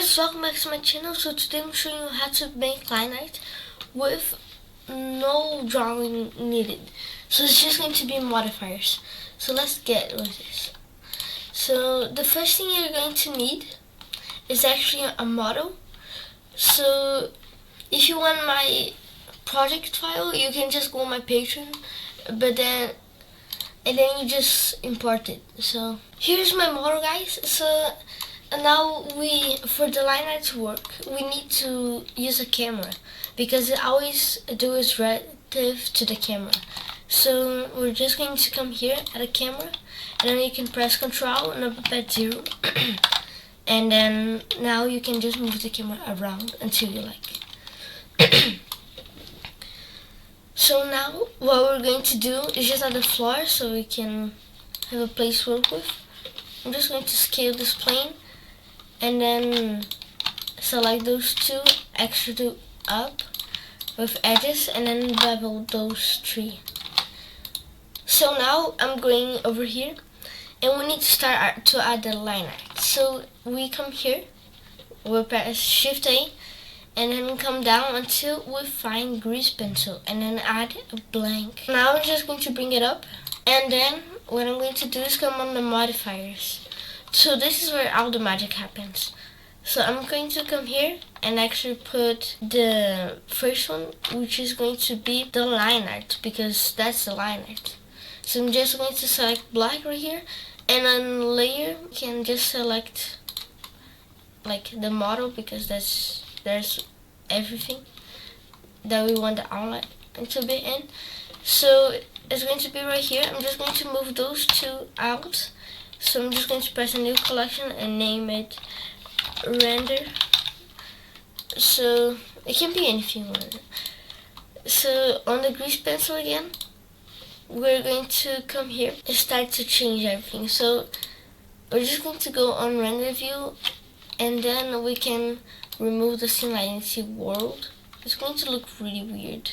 guys, welcome back to my channel. So today I'm showing you how to make line art with no drawing needed. So it's just going to be modifiers. So let's get with this. So the first thing you're going to need is actually a model. So if you want my project file, you can just go on my Patreon, and then you just import it. So here's my model, guys. So now for the line art to work, we need to use a camera because it always is relative to the camera. So we're just going to come here at a camera, and then you can press Control and up at 0, and then now you can just move the camera around until you like. So now what we're going to do is just add the floor so we can have a place to work with. I'm just going to scale this plane and then select those two, extrude up with edges, and then bevel those three. So now I'm going over here, and we need to start to add the line art. So we come here, we'll press Shift A, and then come down until we find grease pencil, and then add a blank. Now I'm just going to bring it up, and then what I'm going to do is come on the modifiers. So this is where all the magic happens. So I'm going to come here and actually put the first one, which is going to be the line art, because that's the line art. So I'm just going to select black right here, and on layer you can just select like the model, because there's everything that we want the outline to be in. So it's going to be right here. I'm just going to move those two out. So I'm just going to press a new collection and name it render. So it can be anything you want. So on the grease pencil again, we're going to come here and start to change everything. So we're just going to go on render view, and then we can remove the scene light and see world. It's going to look really weird.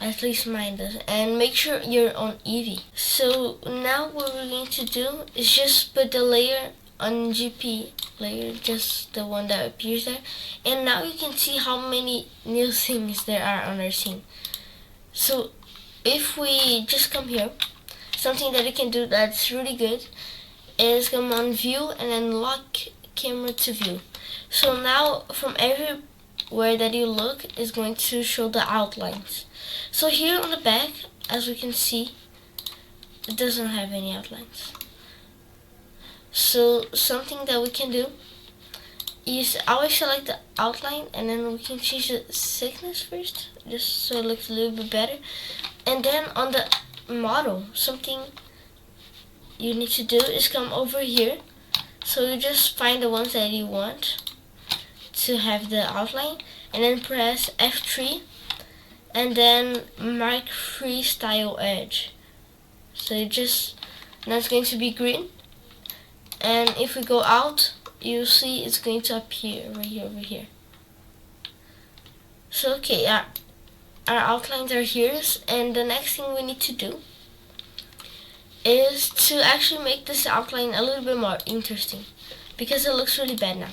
At least mine does. And make sure you're on Eevee. So now what we're going to do is just put the layer on GP layer, just the one that appears there. And now you can see how many new things there are on our scene. So if we just come here, something that you can do that's really good is come on view and then lock camera to view. So now from everywhere that you look is going to show the outlines. So here on the back, as we can see, it doesn't have any outlines. So something that we can do is always select the outline, and then we can change the thickness first, just so it looks a little bit better. And then on the model, something you need to do is come over here. So you just find the ones that you want to have the outline, and then press F3, and then mark freestyle edge. So now it's going to be green, and if we go out, you'll see it's going to appear right here, over here. So okay, our outlines are here, and the next thing we need to do is to actually make this outline a little bit more interesting, because it looks really bad now.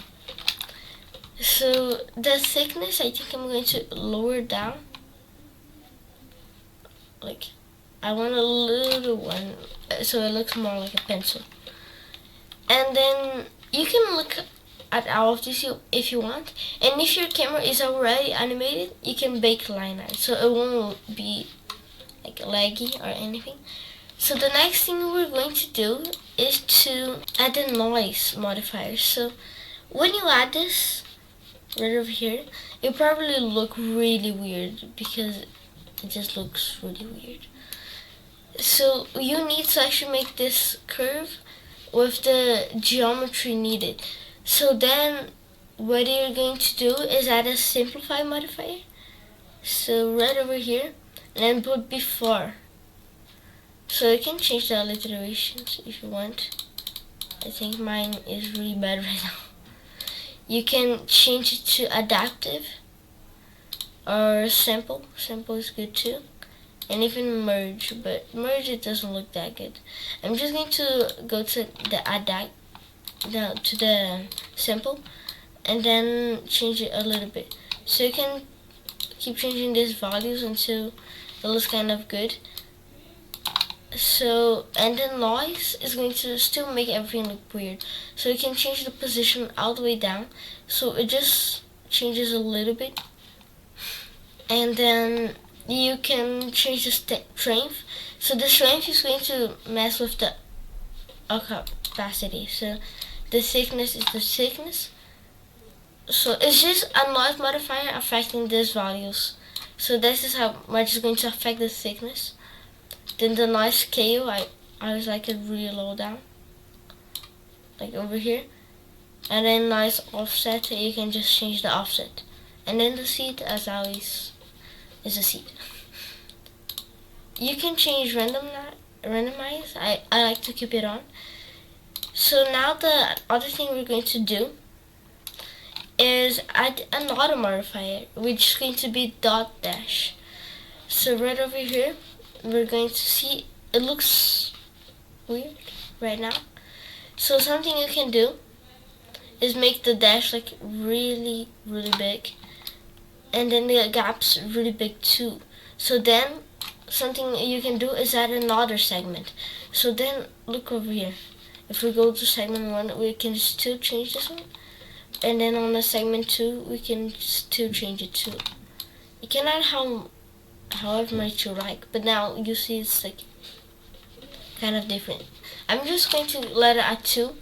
So the thickness, I think I'm going to lower down. Like, I want a little one, so it looks more like a pencil. And then you can look at all of these if you want. And if your camera is already animated, you can bake line art, so it won't be like laggy or anything. So the next thing we're going to do is to add the noise modifier. So when you add this right over here, it'll probably look really weird because it just looks really weird. So you need to actually make this curve with the geometry needed. So then what you're going to do is add a simplify modifier. So right over here, and then put before. So you can change the alliterations if you want. I think mine is really bad right now. You can change it to adaptive or simple. Simple is good too. And even merge, but merge it doesn't look that good. I'm just going to go to the simple, and then change it a little bit. So you can keep changing these values until it looks kind of good. So, and the noise is going to still make everything look weird. So you can change the position all the way down, so it just changes a little bit. And then you can change the strength. So the strength is going to mess with the opacity. So the thickness is the thickness. So it's just a noise modifier affecting these values. So this is how much it's going to affect the thickness. Then the noise scale, I always like it really low down, like over here. And then noise offset, you can just change the offset. And then the seed, as always, is a seed. You can change randomize. I like to keep it on. So now the other thing we're going to do is add another modifier, which is going to be dot dash. So right over here, we're going to see it looks weird right now. So something you can do is make the dash like really big, and then the gaps really big too. So then something you can do is add another segment. So then look over here. If we go to segment 1, we can still change this one, and then on the segment 2 we can still change it too. You can add however much you like, but now you see it's like kind of different. I'm just going to let it at 2,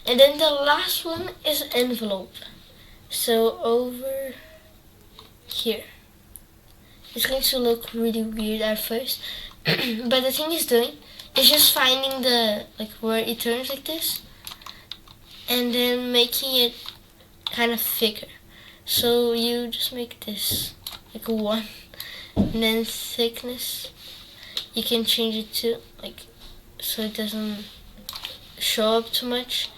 and then the last one is envelope. So over here, it's going to look really weird at first, but the thing it's doing is just finding the like where it turns like this, and then making it kind of thicker. So you just make this like a 1. And then thickness, you can change it to like so it doesn't show up too much.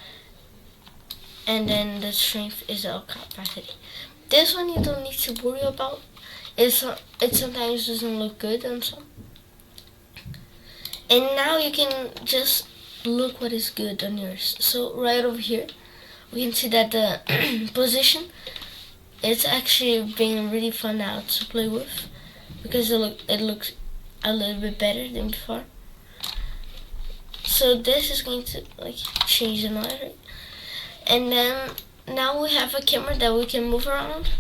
And then the strength is the opacity. This one you don't need to worry about. It sometimes doesn't look good on some. And now you can just look what is good on yours. So right over here, we can see that the position, it's actually being really fun now to play with, because it looks a little bit better than before. So this is going to like change the noise, right? And then now we have a camera that we can move around,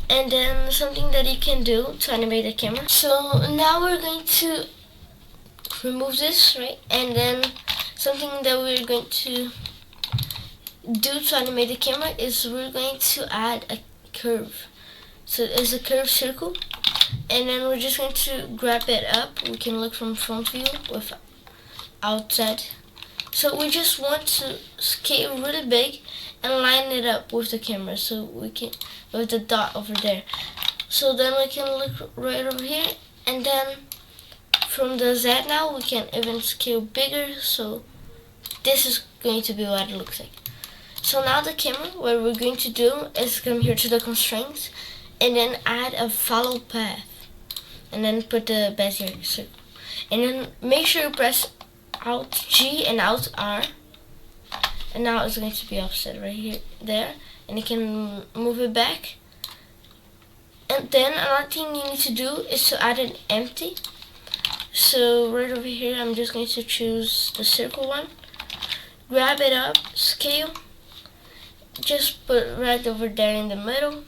and then something that you can do to animate the camera. So now we're going to remove this, right? And then something that we're going to do to animate the camera is we're going to add a curve. So it's a curved circle, and then we're just going to grab it up. We can look from front view with outside. So we just want to scale really big and line it up with the camera, so we can with the dot over there. So then we can look right over here, and then from the Z now we can even scale bigger. So this is going to be what it looks like. So now the camera, what we're going to do is come here to the constraints, and then add a follow path, and then put the Bezier circle, and then make sure you press Alt G and Alt R, and now it's going to be offset right here, there, and you can move it back. And then another thing you need to do is to add an empty. So right over here, I'm just going to choose the circle one, grab it up, scale, just put right over there in the middle.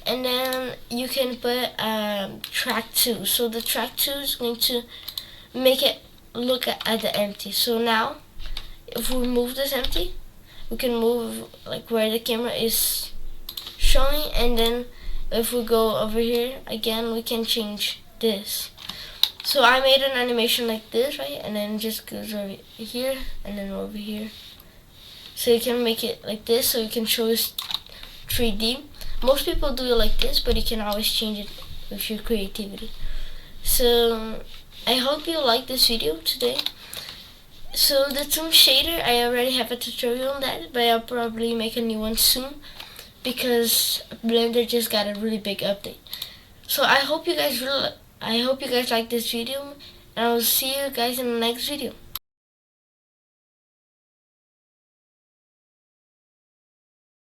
And then you can put track 2. So the track 2 is going to make it look at the empty. So now, if we move this empty, we can move like where the camera is showing. And then if we go over here again, we can change this. So I made an animation like this, right? And then it just goes over here and then over here. So you can make it like this, so you can show us 3D. Most people do it like this, but you can always change it with your creativity. So I hope you like this video today. So the Toon shader, I already have a tutorial on that, but I'll probably make a new one soon because Blender just got a really big update. So I hope you guys like this video, and I will see you guys in the next video.